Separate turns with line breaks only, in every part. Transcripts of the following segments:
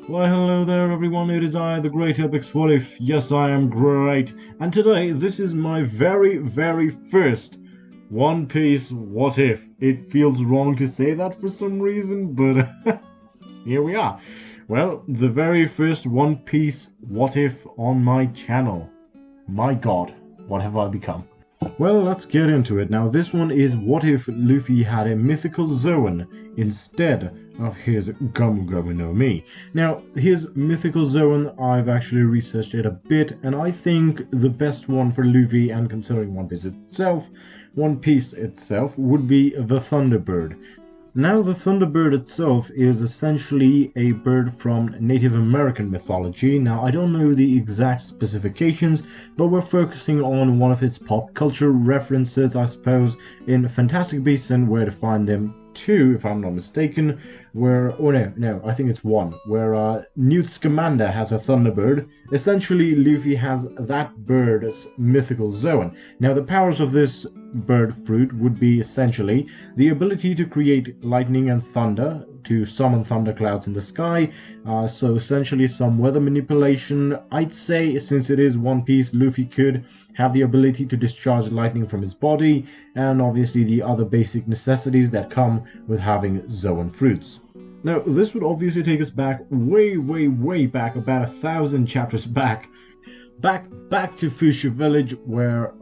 Why hello there everyone, it is I, the Great Epic What If. Yes, I am great. And today, this is my very first One Piece What If. It feels wrong to say that for some reason, but here we are. Well, the very first One Piece What If on my channel. My god, what have I become? Well, let's get into it. Now, this one is what if Luffy had a Mythical Zoan instead of his Gomu Gomu no Mi. Now, his Mythical Zoan, I've actually researched it a bit, and I think the best one for Luffy, and considering One Piece itself, would be the Thunderbird. Now, the thunderbird itself is essentially a bird from Native American mythology. Now, I don't know the exact specifications, but we're focusing on one of its pop culture references, I suppose, in Fantastic Beasts and Where to Find Them 2, if I'm not mistaken, where, I think it's 1, where Newt Scamander has a thunderbird. Essentially, Luffy has that bird's mythical zoan. Now, the powers of this bird fruit would be essentially the ability to create lightning and thunder, to summon thunderclouds in the sky, so essentially some weather manipulation. I'd say, since it is One Piece, Luffy could have the ability to discharge lightning from his body, and obviously the other basic necessities that come with having Zoan fruits. Now, this would obviously take us back way back, about 1,000 chapters back to Fuchsia Village, where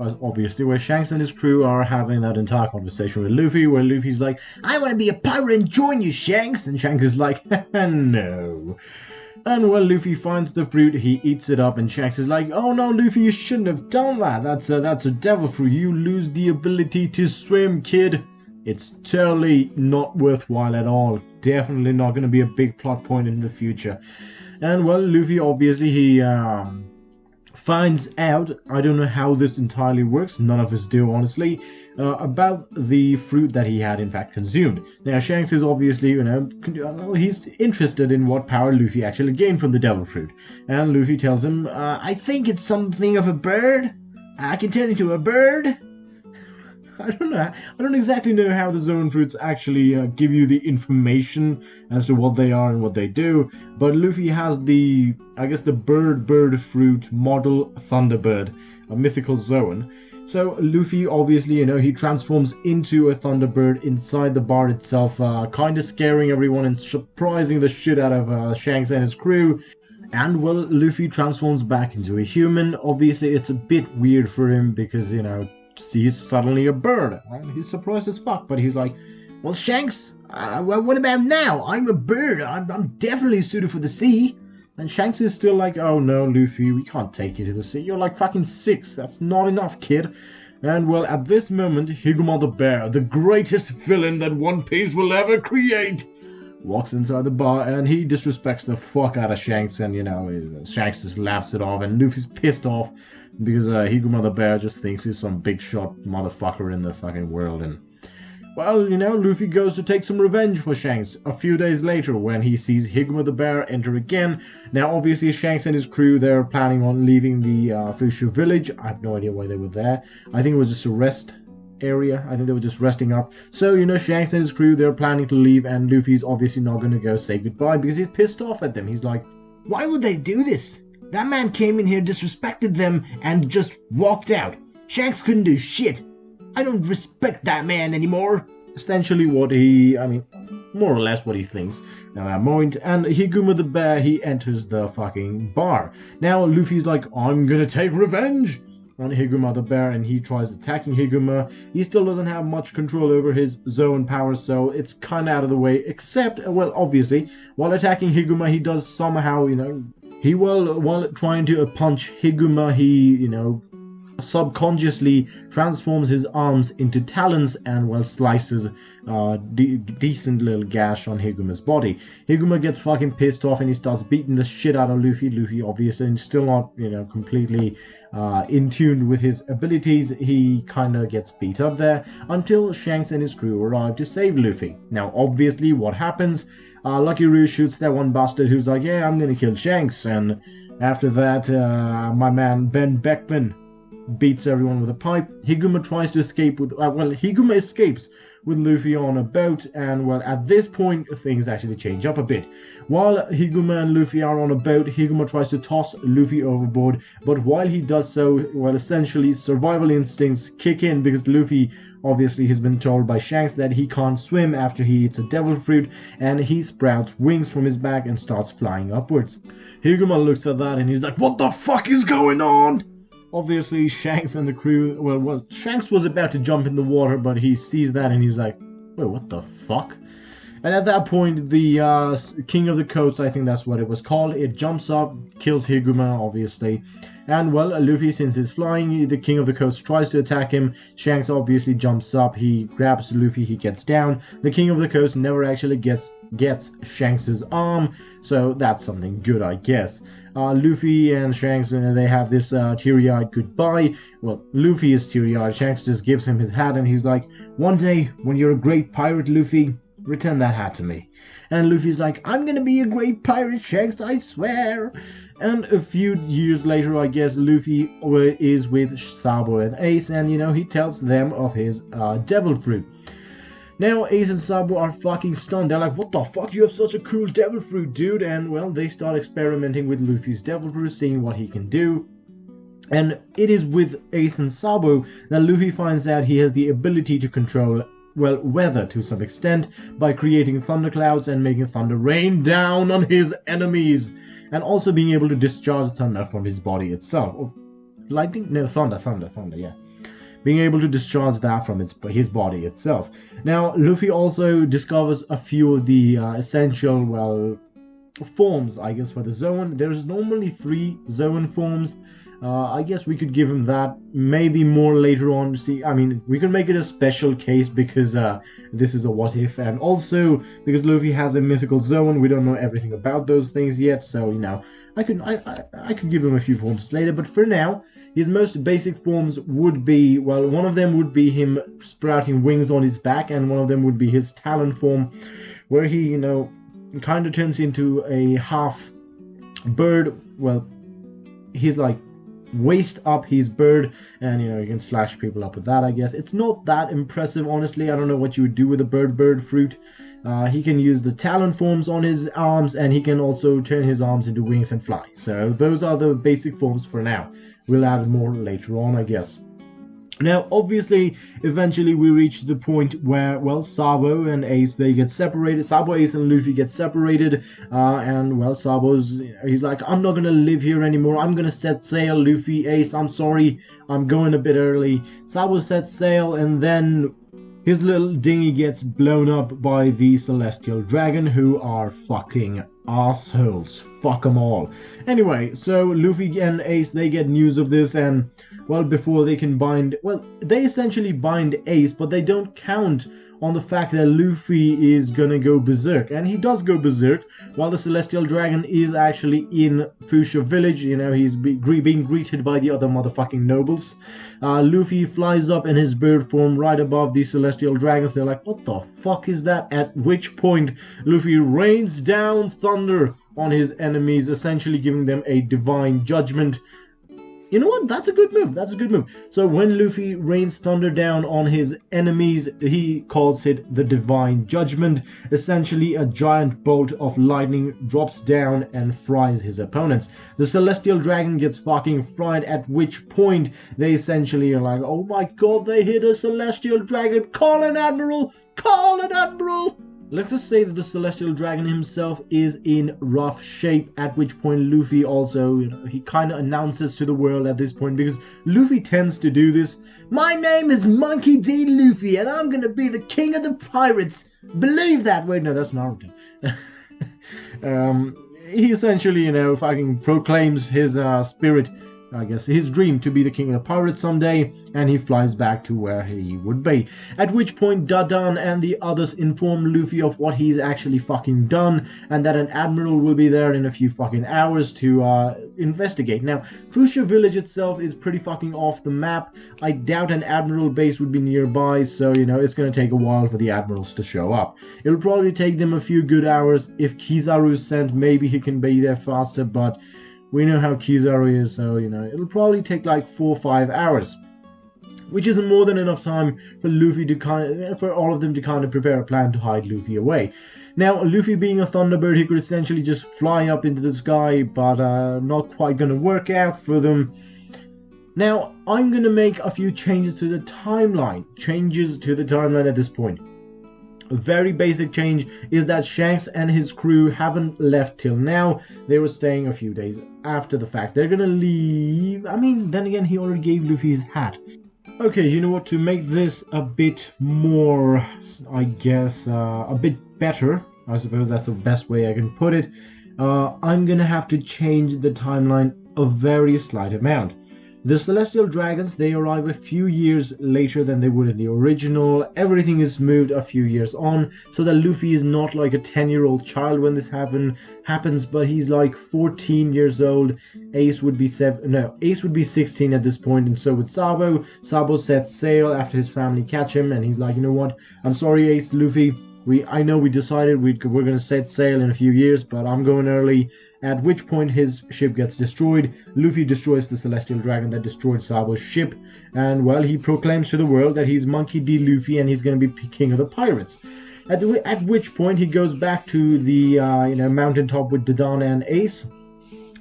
Shanks and his crew are having that entire conversation with Luffy, where Luffy's like, "I want to be a pirate and join you, Shanks," and Shanks is like, "No." And when Luffy finds the fruit, he eats it up, and Shanks is like, "Oh no, Luffy, you shouldn't have done that. That's a devil fruit. You lose the ability to swim, kid." It's totally not worthwhile at all. Definitely not going to be a big plot point in the future. And well, Luffy obviously he finds out, I don't know how this entirely works, none of us do honestly, about the fruit that he had in fact consumed. Now Shanks is obviously, he's interested in what power Luffy actually gained from the devil fruit. And Luffy tells him, "I think it's something of a bird. I can turn into a bird." I don't exactly know how the Zoan fruits actually give you the information as to what they are and what they do, but Luffy has the bird fruit model Thunderbird, a mythical Zoan. So Luffy obviously, he transforms into a Thunderbird inside the bar itself, kind of scaring everyone and surprising the shit out of Shanks and his crew. And well, Luffy transforms back into a human. Obviously, it's a bit weird for him because, he's suddenly a bird. He's surprised as fuck, but he's like, "Well, Shanks, what about now? I'm a bird. I'm definitely suited for the sea." And Shanks is still like, "Oh no, Luffy, we can't take you to the sea. You're like fucking 6. That's not enough, kid." And well, at this moment, Higuma the bear, the greatest villain that One Piece will ever create, walks inside the bar and he disrespects the fuck out of Shanks, and Shanks just laughs it off, and Luffy's pissed off because Higuma the bear just thinks he's some big shot motherfucker in the fucking world. And well, Luffy goes to take some revenge for Shanks a few days later when he sees Higuma the bear enter again. Now obviously Shanks and his crew, they're planning on leaving the Fuchsia village. I have no idea why they were there. I think it was just a rest area. I think they were just resting up. So, Shanks and his crew, they're planning to leave, and Luffy's obviously not going to go say goodbye because he's pissed off at them. He's like, "Why would they do this? That man came in here, disrespected them, and just walked out. Shanks couldn't do shit. I don't respect that man anymore." Essentially more or less what he thinks at that moment. And Higuma the bear, he enters the fucking bar. Now Luffy's like, "I'm gonna take revenge on Higuma the bear," and he tries attacking Higuma. He still doesn't have much control over his Zoan powers, so it's kind of out of the way, except, well, obviously, while attacking Higuma, he does somehow, while trying to punch Higuma, he, subconsciously transforms his arms into talons and, well, slices decent little gash on Higuma's body. Higuma gets fucking pissed off and he starts beating the shit out of Luffy. Luffy obviously still not, completely in tune with his abilities. He kind of gets beat up there until Shanks and his crew arrive to save Luffy. Now, obviously, what happens? Lucky Roo shoots that one bastard who's like, "Yeah, I'm gonna kill Shanks," and after that, my man Ben Beckman beats everyone with a pipe. Higuma tries to escape Higuma escapes with Luffy on a boat, and well, at this point, things actually change up a bit. While Higuma and Luffy are on a boat, Higuma tries to toss Luffy overboard, but while he does so, well, essentially survival instincts kick in because Luffy obviously has been told by Shanks that he can't swim after he eats a devil fruit, and he sprouts wings from his back and starts flying upwards. Higuma looks at that and he's like, "What the fuck is going on?" Obviously, Shanks and the crew, well, Shanks was about to jump in the water, but he sees that and he's like, "Wait, what the fuck?" And at that point, the King of the Coast, I think that's what it was called, it jumps up, kills Higuma, obviously. And, well, Luffy, since he's flying, the King of the Coast tries to attack him. Shanks obviously jumps up, he grabs Luffy, he gets down. The King of the Coast never actually gets Shanks' arm, so that's something good, I guess. Luffy and Shanks, they have this teary-eyed goodbye. Well, Luffy is teary-eyed, Shanks just gives him his hat and he's like, "One day, when you're a great pirate, Luffy, return that hat to me." And Luffy's like, "I'm gonna be a great pirate, Shanks, I swear." And a few years later, I guess, Luffy is with Sabo and Ace, and, he tells them of his devil fruit. Now, Ace and Sabo are fucking stunned. They're like, "What the fuck? You have such a cool devil fruit, dude." And, well, they start experimenting with Luffy's devil fruit, seeing what he can do. And it is with Ace and Sabo that Luffy finds out he has the ability to control, well, weather to some extent, by creating thunderclouds and making thunder rain down on his enemies, and also being able to discharge thunder from his body itself. Or lightning? No, thunder, yeah. Being able to discharge that from his body itself. Now, Luffy also discovers a few of the essential, well, forms, I guess, for the Zoan. There's normally 3 Zoan forms. I guess we could give him that, maybe more later on. See, I mean, we could make it a special case because this is a what if, and also because Luffy has a mythical Zoan, we don't know everything about those things yet, so, I could give him a few forms later, but for now, his most basic forms would be, well, one of them would be him sprouting wings on his back, and one of them would be his talon form, where he, kind of turns into a half bird. Well, he's like waist up his bird, and you can slash people up with that, I guess. It's not that impressive, honestly. I don't know what you would do with a bird fruit. He can use the talon forms on his arms, and he can also turn his arms into wings and fly. So those are the basic forms for now. We'll add more later on, I guess. Now, obviously, eventually we reach the point where, well, Sabo and Ace, they get separated. Sabo, Ace, and Luffy get separated. And, well, he's like, "I'm not gonna live here anymore. I'm gonna set sail, Luffy, Ace, I'm sorry. I'm going a bit early." Sabo sets sail, and then his little dinghy gets blown up by the Celestial Dragon, who are fucking assholes. Fuck them all. Anyway, so Luffy and Ace, they get news of this, and, well, before they can they essentially bind Ace, but they don't count on the fact that Luffy is gonna go berserk, and he does go berserk, while the Celestial Dragon is actually in Fuchsia Village. He's being greeted by the other motherfucking nobles. Luffy flies up in his bird form right above the Celestial Dragons. They're like, "What the fuck is that?" At which point, Luffy rains down thunder on his enemies, essentially giving them a divine judgment. You know what? That's a good move. So when Luffy rains thunder down on his enemies, he calls it the Divine Judgment. Essentially, a giant bolt of lightning drops down and fries his opponents. The Celestial Dragon gets fucking fried, at which point they essentially are like, "Oh my god, they hit a Celestial Dragon! Call an Admiral! Call an Admiral!" Let's just say that the Celestial Dragon himself is in rough shape, at which point Luffy also, he kind of announces to the world at this point, because Luffy tends to do this. "My name is Monkey D. Luffy, and I'm gonna be the king of the pirates. Believe that!" Wait, no, that's Naruto. He essentially, fucking proclaims his spirit, I guess, his dream to be the king of the pirates someday, and he flies back to where he would be. At which point, Dadan and the others inform Luffy of what he's actually fucking done, and that an admiral will be there in a few fucking hours to investigate. Now, Fuchsia Village itself is pretty fucking off the map. I doubt an admiral base would be nearby, so, it's gonna take a while for the admirals to show up. It'll probably take them a few good hours. If Kizaru's sent, maybe he can be there faster, but we know how Kizaru is, so, it'll probably take like 4 or 5 hours. which isn't more than enough time for Luffy to for all of them to kind of prepare a plan to hide Luffy away. Now, Luffy being a thunderbird, he could essentially just fly up into the sky, but not quite gonna work out for them. Now, I'm gonna make a few changes to the timeline. At this point. A very basic change is that Shanks and his crew haven't left till now. They were staying a few days after the fact. They're gonna leave. I mean, then again, he already gave Luffy his hat. Okay, you know what? To make this a bit more, I guess, a bit better, I suppose that's the best way I can put it, I'm gonna have to change the timeline a very slight amount. The Celestial Dragons, they arrive a few years later than they would in the original. Everything is moved a few years on, so that Luffy is not like a 10-year-old child when this happens, but he's like 14 years old. Ace would be 16 at this point, and so with Sabo. Sabo sets sail after his family catch him, and he's like, you know what? I'm sorry, Ace, Luffy. I know we decided we're going to set sail in a few years, but I'm going early. At which point his ship gets destroyed. Luffy destroys the Celestial Dragon that destroyed Sabo's ship. And, well, he proclaims to the world that he's Monkey D. Luffy and he's going to be king of the pirates. At which point he goes back to the mountaintop with Don and Ace,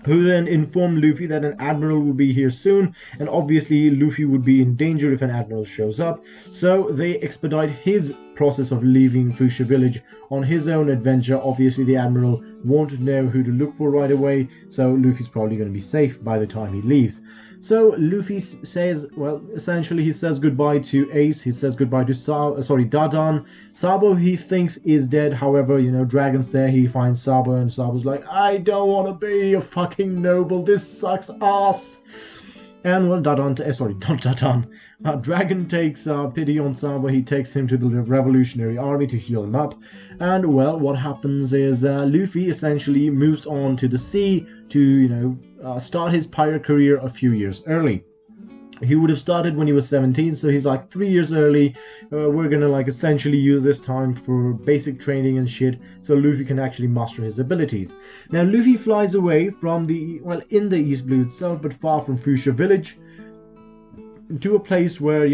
who then inform Luffy that an admiral will be here soon, and obviously Luffy would be in danger if an admiral shows up, so they expedite his process of leaving Fuchsia Village on his own adventure. Obviously the admiral won't know who to look for right away, so Luffy's probably going to be safe by the time he leaves. So Luffy says, well, essentially he says goodbye to Ace, he says goodbye to Dadan. Sabo he thinks is dead, however, Dragon's there, he finds Sabo, and Sabo's like, I don't want to be a fucking noble, this sucks ass. And, well, Dragon takes pity on Sabo, he takes him to the Revolutionary Army to heal him up. And, well, what happens is Luffy essentially moves on to the sea to, start his pirate career a few years early. He would have started when he was 17, so he's like 3 years early. We're gonna essentially use this time for basic training and shit, so Luffy can actually master his abilities. Now Luffy flies away from in the East Blue itself, but far from Fuchsia Village, to a place where,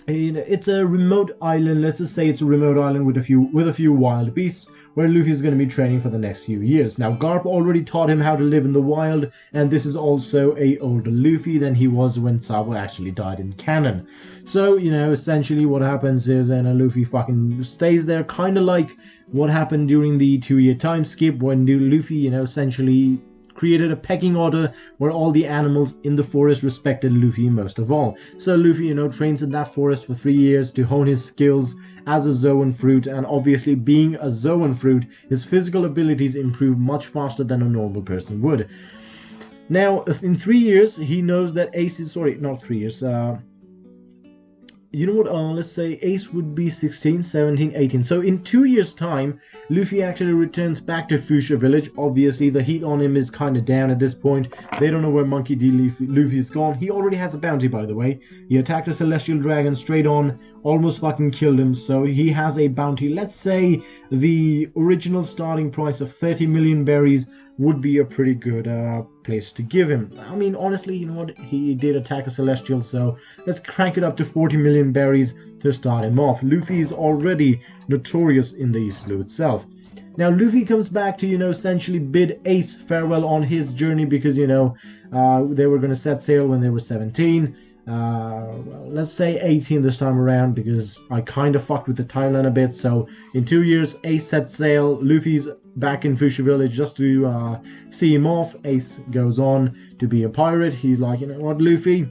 it's a remote island. Let's just say it's a remote island with a few wild beasts, where Luffy's going to be training for the next few years. Now, Garp already taught him how to live in the wild, and this is also a older Luffy than he was when Sabo actually died in canon. So, essentially what happens is, Luffy fucking stays there, kind of like what happened during the 2-year time skip, when Luffy, essentially created a pecking order where all the animals in the forest respected Luffy most of all. So Luffy, trains in that forest for 3 years to hone his skills as a Zoan fruit, and obviously being a Zoan fruit, his physical abilities improve much faster than a normal person would. Now, in 3 years, he knows that Ace is, not 3 years, let's say Ace would be 16, 17, 18. So in 2 years' time, Luffy actually returns back to Fuchsia Village. Obviously, the heat on him is kind of down at this point. They don't know where Monkey D. Luffy's gone. He already has a bounty, by the way. He attacked a Celestial Dragon straight on, almost fucking killed him. So he has a bounty. Let's say the original starting price of 30 million berries would be a pretty good place to give him. I mean, honestly, he did attack a Celestial, so let's crank it up to 40 million berries to start him off. Luffy is already notorious in the East Blue itself. Now, Luffy comes back to, essentially bid Ace farewell on his journey because, they were going to set sail when they were 17. Let's say 18 this time around because I kind of fucked with the timeline a bit. So in 2 years, Ace sets sail. Luffy's back in Fuchsia Village just to see him off. Ace goes on to be a pirate. He's like, you know what, Luffy,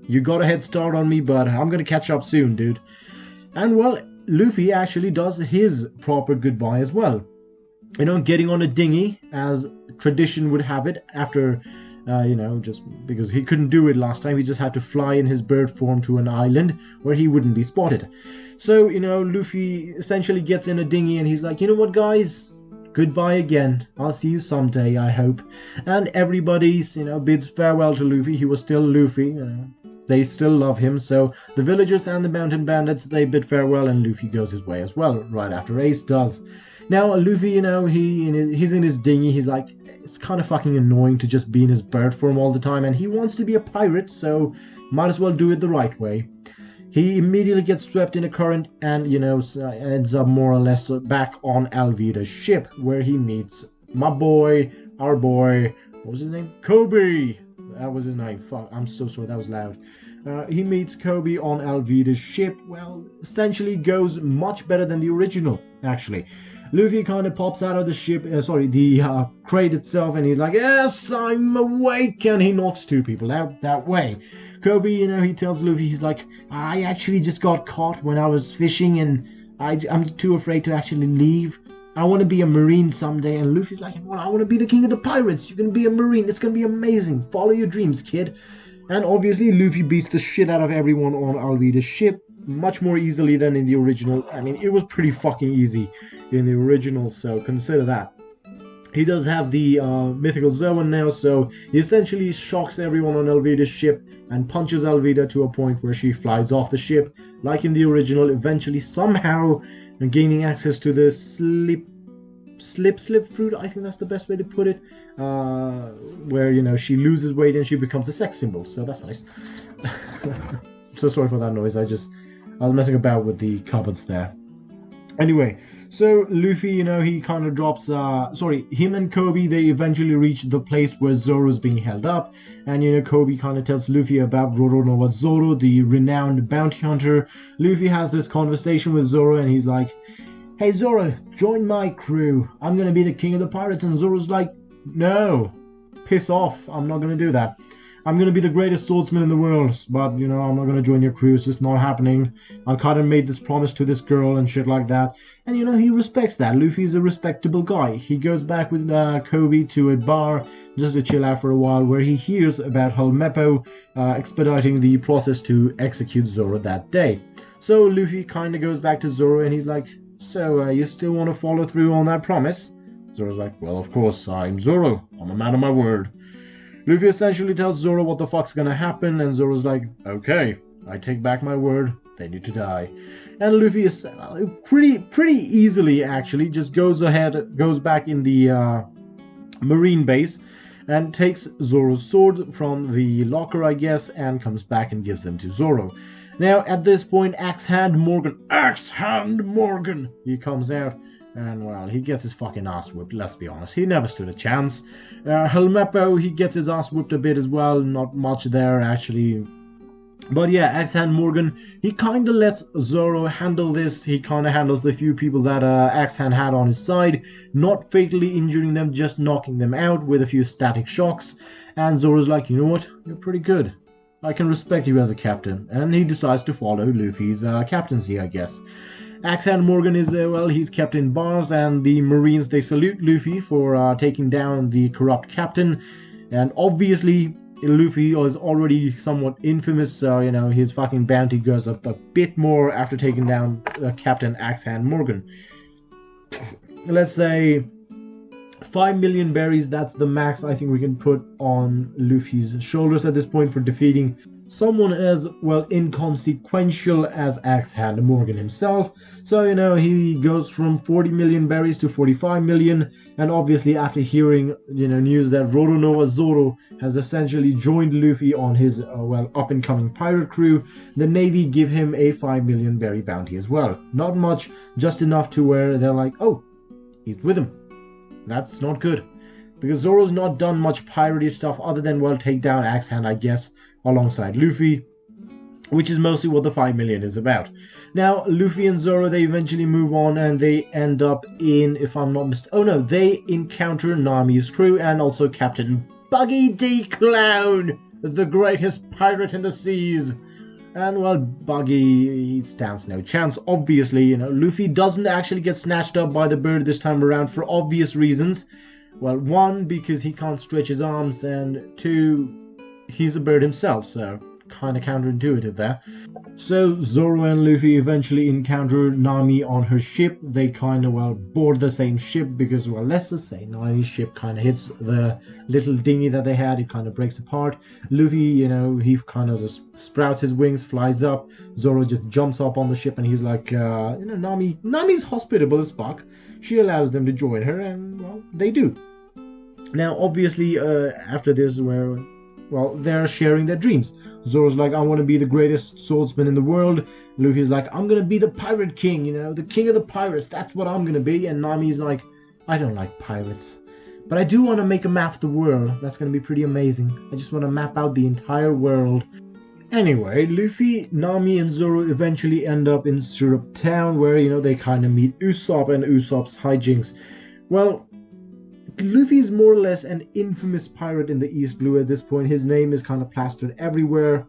you got a head start on me, but I'm gonna catch up soon, dude. And well, Luffy actually does his proper goodbye as well. Getting on a dinghy as tradition would have it after just because he couldn't do it last time, he just had to fly in his bird form to an island where he wouldn't be spotted. So, Luffy essentially gets in a dinghy and he's like, you know what, guys? Goodbye again. I'll see you someday, I hope. And everybody, bids farewell to Luffy. He was still Luffy. They still love him. So the villagers and the mountain bandits, they bid farewell and Luffy goes his way as well, right after Ace does. Now, Luffy, he's in his dinghy. He's like, it's kind of fucking annoying to just be in his bird form all the time, and he wants to be a pirate, so might as well do it the right way. He immediately gets swept in a current and, ends up more or less back on Alvida's ship, where he meets my boy, our boy, what was his name? Koby! That was his name. Fuck, I'm so sorry, that was loud. He meets Koby on Alvida's ship. Well, essentially goes much better than the original, actually. Luffy kind of pops out of the ship, the crate itself, and he's like, yes, I'm awake, and he knocks 2 people out that way. Koby, he tells Luffy, he's like, I actually just got caught when I was fishing, and I'm too afraid to actually leave. I want to be a marine someday. And Luffy's like, well, I want to be the king of the pirates. You can be a marine. It's going to be amazing. Follow your dreams, kid. And obviously, Luffy beats the shit out of everyone on Alvida's ship much more easily than in the original. I mean, it was pretty fucking easy in the original, so consider that. He does have the Mythical Zoan now, so he essentially shocks everyone on Alvida's ship and punches Alvida to a point where she flies off the ship, like in the original, eventually somehow gaining access to the slip fruit, I think that's the best way to put it, where, she loses weight and she becomes a sex symbol, so that's nice. So sorry for that noise, I was messing about with the cupboards there. Anyway, so Luffy, he kind of drops, him and Koby, they eventually reach the place where Zoro's being held up, and, Koby kind of tells Luffy about Roronoa Zoro, the renowned bounty hunter. Luffy has this conversation with Zoro, and he's like, hey Zoro, join my crew, I'm gonna be the king of the pirates, and Zoro's like, no, piss off, I'm not gonna do that. I'm gonna be the greatest swordsman in the world, but, I'm not gonna join your crew, it's just not happening. I kind of made this promise to this girl and shit like that. And, he respects that. Luffy's a respectable guy. He goes back with Koby to a bar just to chill out for a while, where he hears about Helmeppo expediting the process to execute Zoro that day. So Luffy kind of goes back to Zoro and he's like, so, you still want to follow through on that promise? Zoro's like, well, of course, I'm Zoro. I'm a man of my word. Luffy essentially tells Zoro what the fuck's gonna happen, and Zoro's like, okay, I take back my word, they need to die. And Luffy is pretty easily, actually, just goes back in the marine base, and takes Zoro's sword from the locker, I guess, and comes back and gives them to Zoro. Now, at this point, Axe-Hand Morgan, he comes out, and, well, he gets his fucking ass whipped, let's be honest. He never stood a chance. Helmeppo, he gets his ass whipped a bit as well, not much there, actually. But yeah, Axe-Hand Morgan, he kind of lets Zoro handle this. He kind of handles the few people that Axe-Hand had on his side, not fatally injuring them, just knocking them out with a few static shocks. And Zoro's like, you know what, you're pretty good. I can respect you as a captain. And he decides to follow Luffy's captaincy, I guess. Axe-Hand Morgan is, he's kept in bars, and the Marines, they salute Luffy for taking down the corrupt captain. And obviously, Luffy is already somewhat infamous, so, his fucking bounty goes up a bit more after taking down Captain Axe-Hand Morgan. Let's say 5 million berries, that's the max I think we can put on Luffy's shoulders at this point for defeating someone as, inconsequential as Axe-Hand Morgan himself. So, he goes from 40 million berries to 45 million, and obviously after hearing, news that Roronoa Zoro has essentially joined Luffy on his, up-and-coming pirate crew, the Navy give him a 5 million berry bounty as well. Not much, just enough to where they're like, oh, he's with him. That's not good. Because Zoro's not done much piratey stuff other than, take down Axe-Hand, I guess, alongside Luffy, which is mostly what the 5 million is about. Now, Luffy and Zoro, they eventually move on, and they end up in, if I'm not mistaken, they encounter Nami's crew, and also Captain Buggy D. Clown, the greatest pirate in the seas. And, Buggy, he stands no chance, obviously. Luffy doesn't actually get snatched up by the bird this time around for obvious reasons. Well, 1, because he can't stretch his arms, and 2, he's a bird himself, so kind of counterintuitive there. So Zoro and Luffy eventually encounter Nami on her ship. They kind of, board the same ship because, let's just say Nami's ship kind of hits the little dinghy that they had. It kind of breaks apart. Luffy, he kind of just sprouts his wings, flies up. Zoro just jumps up on the ship and he's like, Nami's hospitable as fuck. She allows them to join her and, they do. Now, obviously, after this, well, they're sharing their dreams. Zoro's like, I want to be the greatest swordsman in the world. Luffy's like, I'm gonna be the pirate king, the king of the pirates. That's what I'm gonna be. And Nami's like, I don't like pirates, but I do want to make a map of the world. That's gonna be pretty amazing. I just want to map out the entire world. Anyway, Luffy, Nami, and Zoro eventually end up in Syrup Town, where, they kind of meet Usopp and Usopp's hijinks. Well, Luffy's more or less an infamous pirate in the East Blue at this point. His name is kind of plastered everywhere,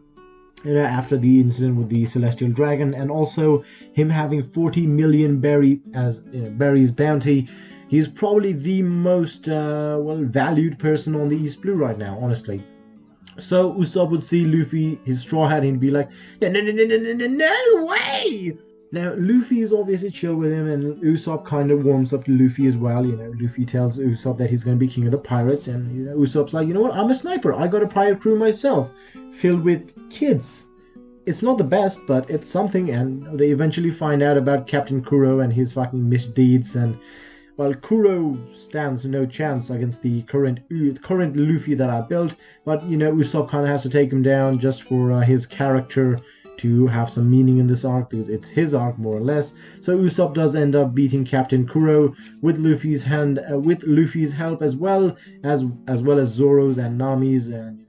after the incident with the Celestial Dragon, and also him having 40 million berries bounty. He's probably the most, valued person on the East Blue right now, honestly. So Usopp would see Luffy, his straw hat, and he'd be like, no way! Now, Luffy is obviously chill with him, and Usopp kind of warms up to Luffy as well. Luffy tells Usopp that he's going to be king of the pirates, and Usopp's like, you know what, I'm a sniper. I got a pirate crew myself, filled with kids. It's not the best, but it's something, and they eventually find out about Captain Kuro and his fucking misdeeds, and, well, Kuro stands no chance against the current Luffy that I built, but, Usopp kind of has to take him down just for his character to have some meaning in this arc, because it's his arc more or less. So Usopp does end up beating Captain Kuro with Luffy's help as well as Zoro's and Nami's, and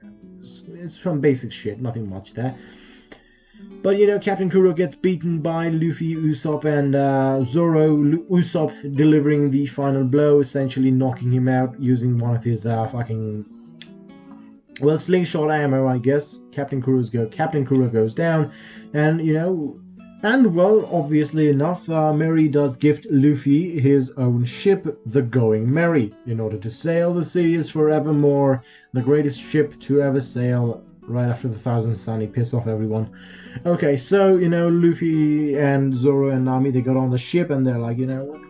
it's some basic shit, nothing much there. But Captain Kuro gets beaten by Luffy, Usopp, and Zoro. Usopp delivering the final blow, essentially knocking him out using one of his slingshot ammo, I guess. Captain Kuro goes down, and obviously enough, Merry does gift Luffy his own ship, the Going Merry, in order to sail the seas forevermore, the greatest ship to ever sail. Right after the Thousand Sunny, piss off everyone. Okay, so, Luffy and Zoro and Nami, they got on the ship, and they're like,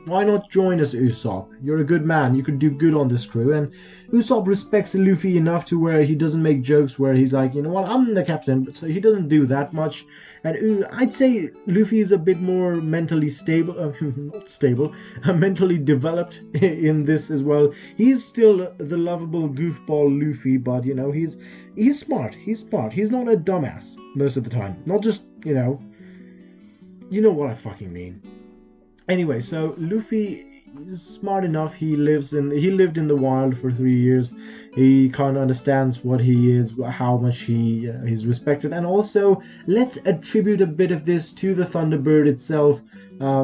why not join us, Usopp? You're a good man, you could do good on this crew. And Usopp respects Luffy enough to where he doesn't make jokes where he's like, I'm the captain, but so he doesn't do that much. And I'd say Luffy is a bit more mentally stable, mentally developed in this as well. He's still the lovable goofball Luffy, but, he's smart. He's smart. He's not a dumbass most of the time. Not just, you know what I fucking mean. Anyway, so Luffy is smart enough. He lived in the wild for 3 years. He kind of understands what he is, how much he's respected, and also let's attribute a bit of this to the Thunderbird itself,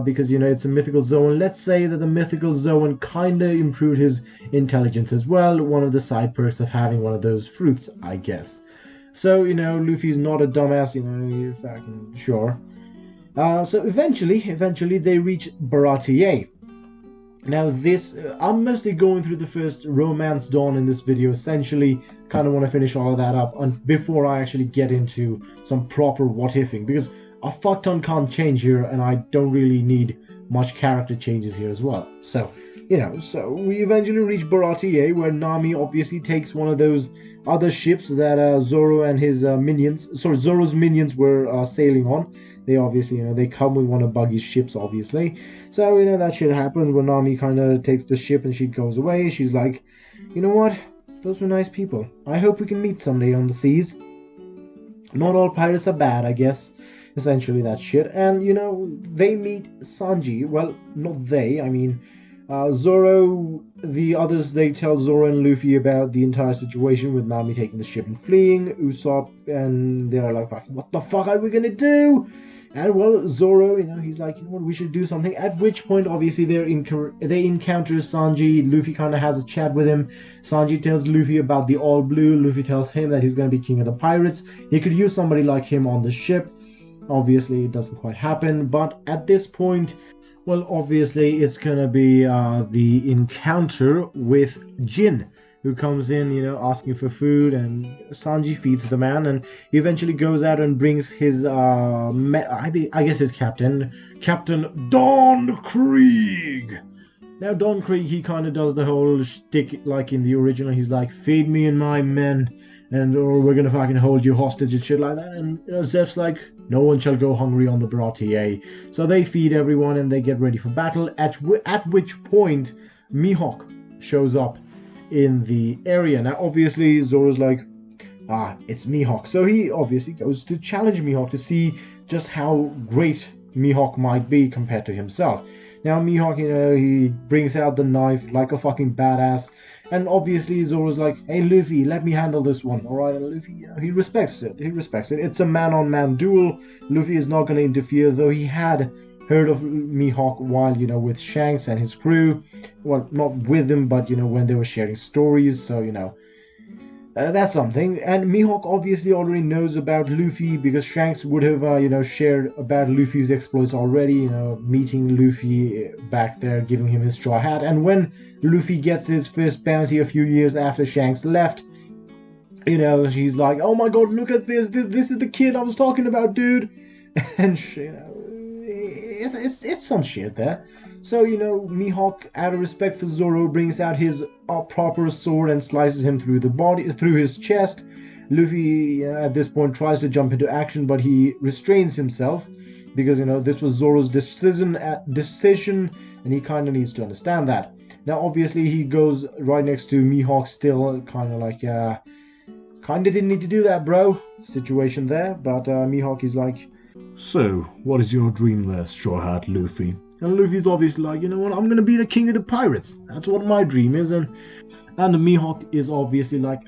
because it's a Mythical Zoan. Let's say that the Mythical Zoan kind of improved his intelligence as well. One of the side perks of having one of those fruits, I guess. So Luffy's not a dumbass. You're fucking sure. So eventually they reach Baratie. Now this, I'm mostly going through the first romance dawn in this video, essentially kind of want to finish all of that up before I actually get into some proper what-ifing, because a fuck ton can't change here, and I don't really need much character changes here as well. So, so we eventually reach Baratie, where Nami obviously takes one of those other ships that Zoro and his Zoro's minions were sailing on. They obviously, they come with one of Buggy's ships, obviously. So, that shit happens when Nami kind of takes the ship and she goes away. She's like, you know what? Those were nice people. I hope we can meet someday on the seas. Not all pirates are bad, I guess. Essentially that shit. And, they meet Sanji. Well, not they, I mean... Zoro, the others, they tell Zoro and Luffy about the entire situation with Nami taking the ship and fleeing. Usopp, and they're like, what the fuck are we gonna do? And well, Zoro, he's like, what, we should do something. At which point, obviously, they encounter Sanji. Luffy kind of has a chat with him. Sanji tells Luffy about the All Blue. Luffy tells him that he's gonna be king of the pirates. He could use somebody like him on the ship. Obviously, it doesn't quite happen, but at this point, well, obviously, it's gonna be the encounter with Jin, who comes in, asking for food, and Sanji feeds the man, and he eventually goes out and brings his, I guess his Captain Don Krieg. Now, Don Krieg, he kind of does the whole shtick like in the original. He's like, feed me and my men, or we're gonna fucking hold you hostage and shit like that. And Zeph's like, no one shall go hungry on the Baratie. So they feed everyone and they get ready for battle, at which point Mihawk shows up. in the area. Now, obviously, Zoro's like, it's Mihawk. So he obviously goes to challenge Mihawk to see just how great Mihawk might be compared to himself. Now, Mihawk, he brings out the knife like a fucking badass. And obviously, Zoro's like, hey, Luffy, let me handle this one. Alright, and Luffy, he respects it. It's a man-on-man duel. Luffy is not going to interfere, though he had heard of Mihawk while, with Shanks and his crew. Well, not with him, but, when they were sharing stories. So, that's something. And Mihawk obviously already knows about Luffy because Shanks would have, shared about Luffy's exploits already, meeting Luffy back there, giving him his straw hat. And when Luffy gets his first bounty a few years after Shanks left, she's like, oh my god, look at this. This is the kid I was talking about, dude. And, it's some shit there. So, Mihawk, out of respect for Zoro, brings out his proper sword and slices him through his chest. Luffy, at this point, tries to jump into action, but he restrains himself because, this was Zoro's decision, and he kind of needs to understand that. Now, obviously, he goes right next to Mihawk, still kind of like, kind of didn't need to do that, bro, situation there. But Mihawk is like, so, what is your dream there, Straw Hat Luffy? And Luffy's obviously like, you know what, I'm gonna be the king of the pirates. That's what my dream is. And Mihawk is obviously like,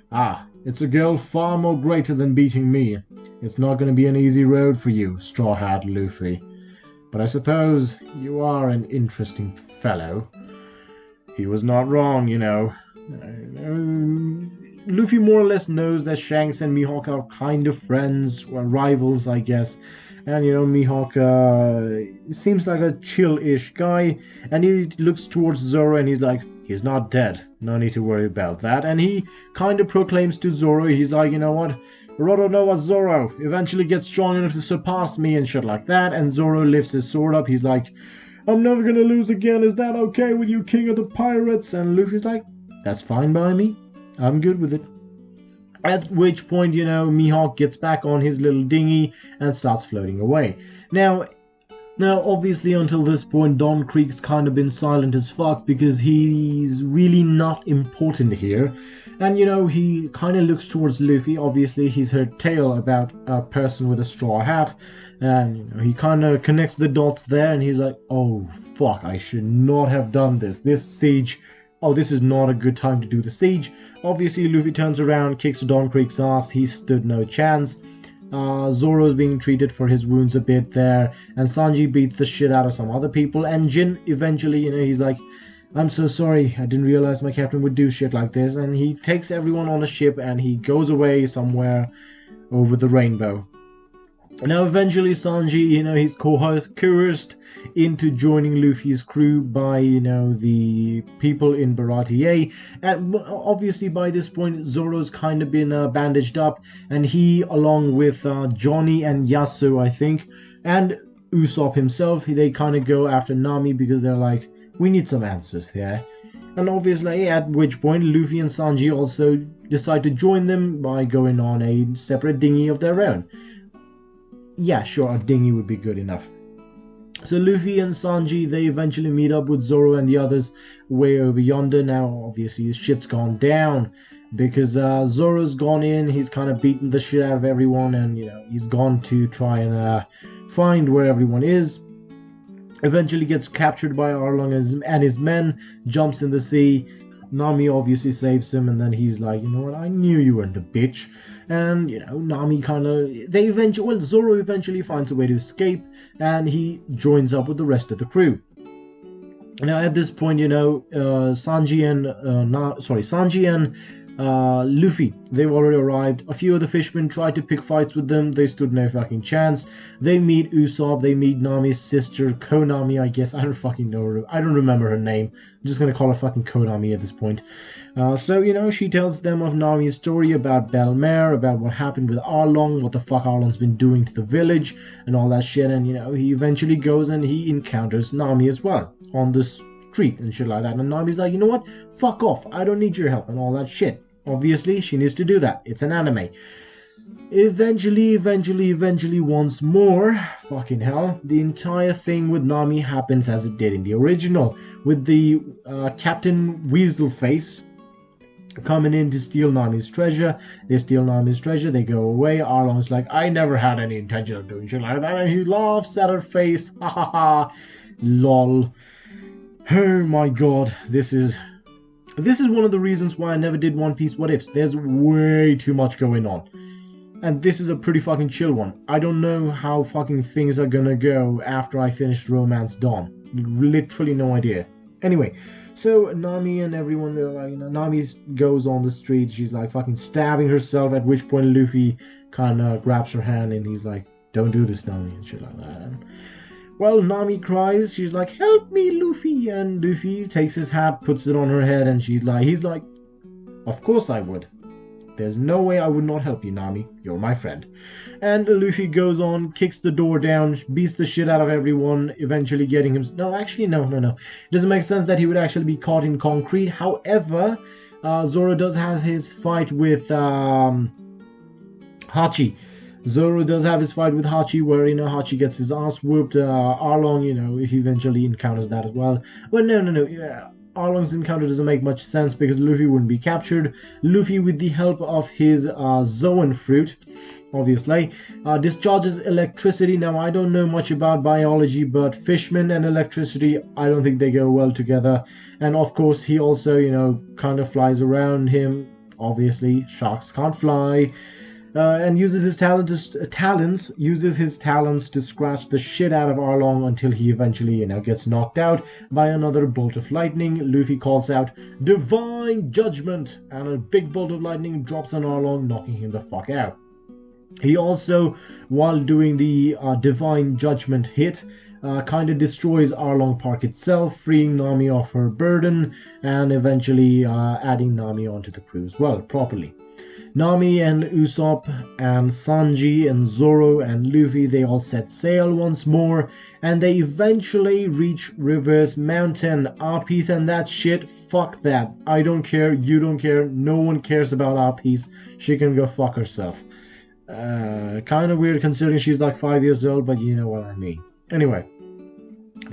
it's a girl far more greater than beating me. It's not gonna be an easy road for you, Straw Hat Luffy. But I suppose you are an interesting fellow. He was not wrong, Luffy more or less knows that Shanks and Mihawk are kind of friends, or rivals, I guess. And, Mihawk seems like a chill-ish guy. And he looks towards Zoro and he's like, he's not dead. No need to worry about that. And he kind of proclaims to Zoro, he's like, you know what? Roronoa Zoro eventually gets strong enough to surpass me and shit like that. And Zoro lifts his sword up. He's like, I'm never gonna lose again. Is that okay with you, king of the pirates? And Luffy's like, that's fine by me. I'm good with it. At which point, Mihawk gets back on his little dinghy and starts floating away. Now, obviously, until this point, Don Krieg's kind of been silent as fuck because he's really not important here. And, he kind of looks towards Luffy. Obviously, he's heard tale about a person with a straw hat. And, he kind of connects the dots there and he's like, oh, fuck, I should not have done this. This siege... Oh, this is not a good time to do the siege. Obviously, Luffy turns around, kicks Don Krieg's ass. He stood no chance. Zoro's being treated for his wounds a bit there. And Sanji beats the shit out of some other people. And Jin eventually, he's like, I'm so sorry. I didn't realize my captain would do shit like this. And he takes everyone on a ship and he goes away somewhere over the rainbow. Now, eventually, Sanji, he's coerced into joining Luffy's crew by, the people in Baratie. And obviously, by this point, Zoro's kind of been bandaged up. And he, along with Johnny and Yasuo, I think, and Usopp himself, they kind of go after Nami because they're like, we need some answers here. And obviously, at which point, Luffy and Sanji also decide to join them by going on a separate dinghy of their own. Yeah, sure, a dinghy would be good enough. So Luffy and Sanji, they eventually meet up with Zoro and the others way over yonder. Now, obviously, his shit's gone down because Zoro's gone in. He's kind of beaten the shit out of everyone and, he's gone to try and find where everyone is. Eventually gets captured by Arlong and his men, jumps in the sea. Nami obviously saves him, and then he's like, you know what, I knew you weren't a bitch. And, Nami Zoro eventually finds a way to escape, and he joins up with the rest of the crew. Now, at this point, Sanji and Luffy, they've already arrived. A few of the fishermen tried to pick fights with them. They stood no fucking chance. They meet Usopp. They meet Nami's sister, Konami, I guess. I don't fucking know her. I don't remember her name. I'm just gonna call her fucking Konami at this point. So, she tells them of Nami's story about Belle Mare, about what happened with Arlong, what the fuck Arlong's been doing to the village, and all that shit. And, he eventually goes and he encounters Nami as well on the street and shit like that. And Nami's like, you know what? Fuck off. I don't need your help and all that shit. Obviously, she needs to do that. It's an anime. Eventually, once more, fucking hell, the entire thing with Nami happens as it did in the original, with the Captain Weaselface coming in to steal Nami's treasure. They steal Nami's treasure, they go away. Arlong's like, I never had any intention of doing shit like that, and he laughs at her face. Ha ha ha. Lol. Oh my god, this is one of the reasons why I never did One Piece What Ifs. There's way too much going on. And this is a pretty fucking chill one. I don't know how fucking things are gonna go after I finish Romance Dawn. Literally no idea. Anyway, so Nami and everyone, they're like, Nami goes on the street, she's like fucking stabbing herself, at which point Luffy kinda grabs her hand and he's like, don't do this, Nami, and shit like that. And, well, Nami cries, she's like, help me, Luffy, and Luffy takes his hat, puts it on her head, and he's like, of course I would. There's no way I would not help you, Nami. You're my friend. And Luffy goes on, kicks the door down, beats the shit out of everyone, eventually getting him... No. It doesn't make sense that he would actually be caught in concrete. However, Zoro does have his fight with Hachi. Zoro does have his fight with Hachi, where, Hachi gets his ass whooped. Arlong, he eventually encounters that as well. Well, no. Yeah. Arlong's encounter doesn't make much sense because Luffy wouldn't be captured. Luffy, with the help of his Zoan fruit, obviously, discharges electricity. Now, I don't know much about biology, but fishmen and electricity, I don't think they go well together. And of course, he also, kind of flies around him. Obviously, sharks can't fly. And uses his talents to scratch the shit out of Arlong until he eventually, gets knocked out by another bolt of lightning. Luffy calls out, Divine Judgment! And a big bolt of lightning drops on Arlong, knocking him the fuck out. He also, while doing the Divine Judgment hit, kind of destroys Arlong Park itself, freeing Nami off her burden, and eventually adding Nami onto the crew as well, properly. Nami and Usopp and Sanji and Zoro and Luffy, they all set sail once more, and they eventually reach Reverse Mountain. Our piece and that shit, fuck that. I don't care, you don't care, no one cares about our piece. She can go fuck herself. Kind of weird considering she's like 5 years old, but you know what I mean. Anyway.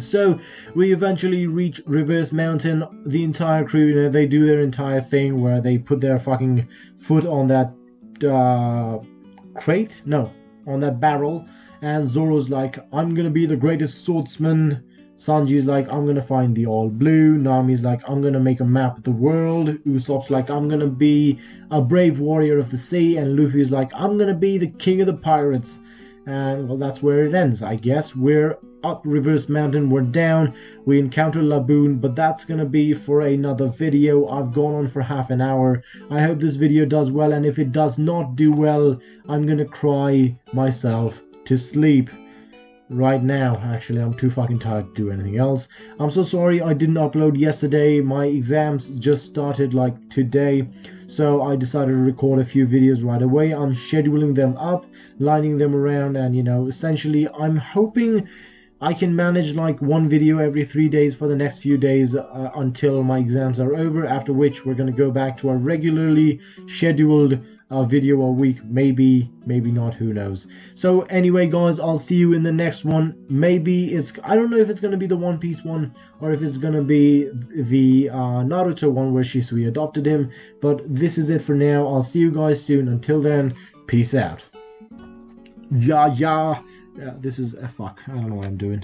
So, we eventually reach Reverse Mountain. The entire crew, they do their entire thing where they put their fucking foot on that crate? No, on that barrel. And Zoro's like, I'm gonna be the greatest swordsman. Sanji's like, I'm gonna find the all blue. Nami's like, I'm gonna make a map of the world. Usopp's like, I'm gonna be a brave warrior of the sea. And Luffy's like, I'm gonna be the king of the pirates. And, well, that's where it ends, I guess. We're up Reverse Mountain, we're down, we encounter Laboon, but that's gonna be for another video. I've gone on for half an hour. I hope this video does well, and if it does not do well, I'm gonna cry myself to sleep right now. Actually, I'm too fucking tired to do anything else. I'm so sorry I didn't upload yesterday. My exams just started like today, so I decided to record a few videos right away. I'm scheduling them up, lining them around, and essentially I'm hoping I can manage like one video every 3 days for the next few days until my exams are over, after which we're going to go back to our regularly scheduled video a week. Maybe not, who knows. So anyway, guys, I'll see you in the next one. Maybe I don't know if it's going to be the One Piece one or if it's going to be the Naruto one where Shisui adopted him, but this is it for now. I'll see you guys soon. Until then, peace out. Yeah, this is fuck. I don't know what I'm doing.